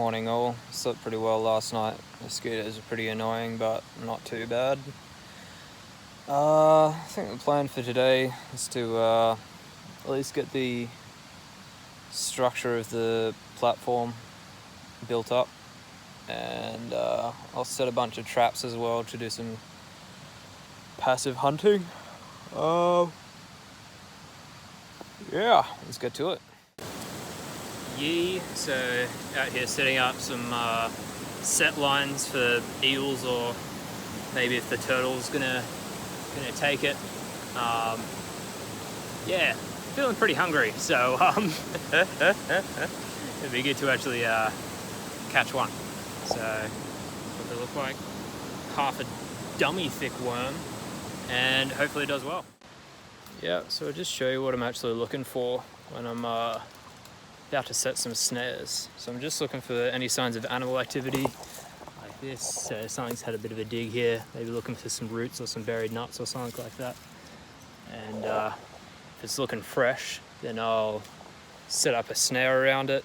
Morning all. Slept pretty well last night. Mosquitoes are pretty annoying, but not too bad. I think the plan for today is to at least get the structure of the platform built up, and I'll set a bunch of traps as well to do some passive hunting. Yeah, let's get to it. So out here setting up some set lines for eels, or maybe if the turtle's gonna take it. Yeah, feeling pretty hungry, so it'd be good to actually catch one. So what they look like, half a dummy thick worm, and hopefully it does well. Yeah, so I'll just show you what I'm actually looking for when I'm about to set some snares. So I'm just looking for any signs of animal activity like this. So something's had a bit of a dig here, maybe looking for some roots or some buried nuts or something like that. And if it's looking fresh, then I'll set up a snare around it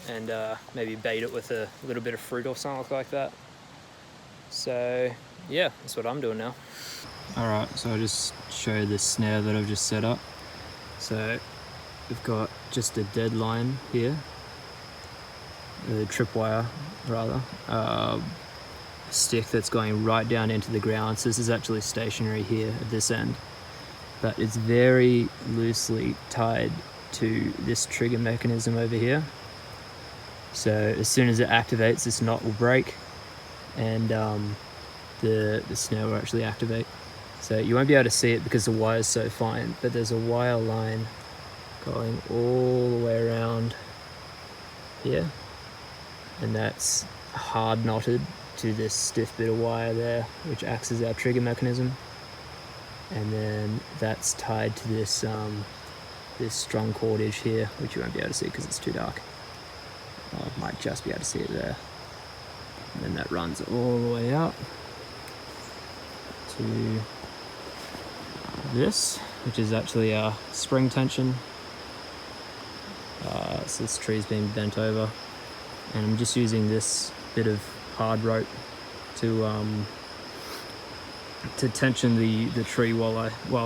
and maybe bait it with a little bit of fruit or something like that. So yeah, that's what I'm doing now. Alright, so I'll just show you this snare that I've just set up. So we've got just a dead line here, the tripwire rather, a stick that's going right down into the ground. So this is actually stationary here at this end, but it's very loosely tied to this trigger mechanism over here. So as soon as it activates, this knot will break and the snare will actually activate. So you won't be able to see it because the wire is so fine, but there's a wire line going all the way around here, and that's hard knotted to this stiff bit of wire there, which acts as our trigger mechanism. And then that's tied to this this strung cordage here, which you won't be able to see because it's too dark. I might just be able to see it there. And then that runs all the way out to this, which is actually our spring tension. So this tree's been bent over, and I'm just using this bit of hard rope to tension the tree while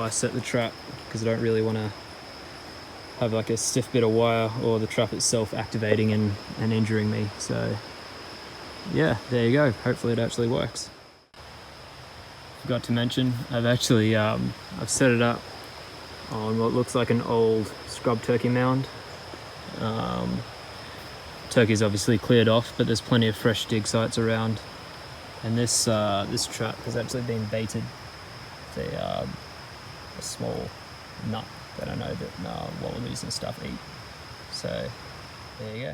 I set the trap, because I don't really want to have like a stiff bit of wire or the trap itself activating and injuring me. So yeah, there you go. Hopefully it actually works. Forgot to mention, I've actually I've set it up on what looks like an old scrub turkey mound. Turkey's obviously cleared off, but there's plenty of fresh dig sites around, and this trap has actually been baited with a small nut that I know that wallabies and stuff eat. So there you go.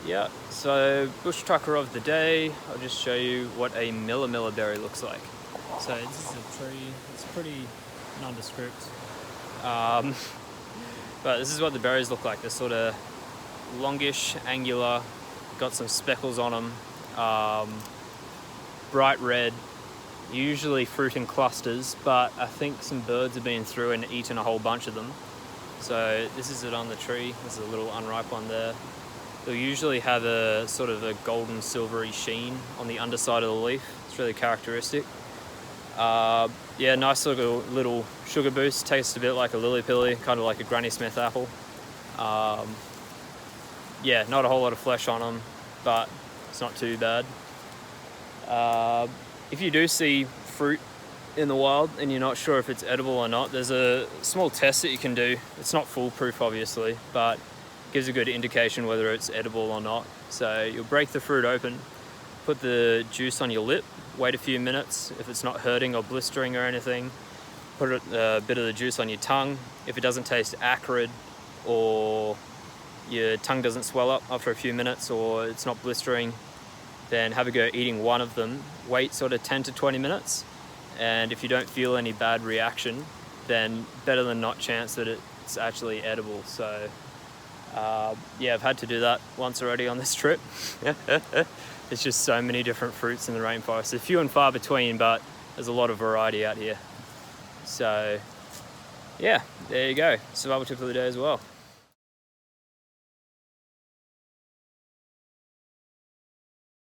Yeah, so bush tucker of the day, I'll just show you what a milla berry looks like. So this is a tree, it's pretty nondescript, but this is what the berries look like. They're sort of longish, angular, got some speckles on them, bright red, usually fruit in clusters, but I think some birds have been through and eaten a whole bunch of them. So this is it on the tree. There's a little unripe one there. They'll usually have a sort of a golden silvery sheen on the underside of the leaf. It's really characteristic. Yeah, nice little sugar boost. Tastes a bit like a lily pilly, kind of like a Granny Smith apple. Yeah, not a whole lot of flesh on them, but it's not too bad. If you do see fruit in the wild and you're not sure if it's edible or not, there's a small test that you can do. It's not foolproof, obviously, but gives a good indication whether it's edible or not. So you'll break the fruit open, put the juice on your lip, wait a few minutes. If it's not hurting or blistering or anything, put a bit of the juice on your tongue. If it doesn't taste acrid, or your tongue doesn't swell up after a few minutes, or it's not blistering, then have a go eating one of them. Wait sort of 10 to 20 minutes, and if you don't feel any bad reaction, then better than not chance that it's actually edible. So yeah, I've had to do that once already on this trip. There's just so many different fruits in the rainforest. They're few and far between, but there's a lot of variety out here. So yeah, there you go. Survival tip of the day as well.